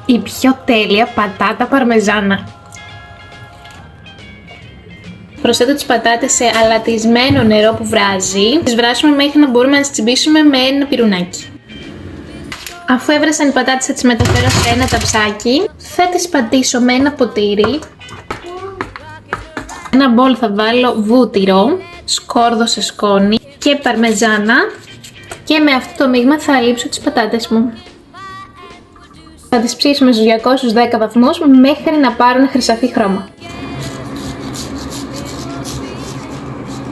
Η πιο τέλεια πατάτα παρμεζάνα. Προσθέτω τις πατάτες σε αλατισμένο νερό που βράζει. Τις βράσουμε μέχρι να μπορούμε να τις τσιμπήσουμε με ένα πυρουνάκι. Αφού έβρασαν οι πατάτες θα τις μεταφέρω σε ένα ταψάκι. Θα τις πατήσω με ένα ποτήρι. Ένα μπολ θα βάλω βούτυρο, σκόρδο σε σκόνη και παρμεζάνα. Και με αυτό το μείγμα θα λείψω τις πατάτες μου. Θα τις ψήσουμε στους 210 βαθμούς μέχρι να πάρουν χρυσαφή χρώμα.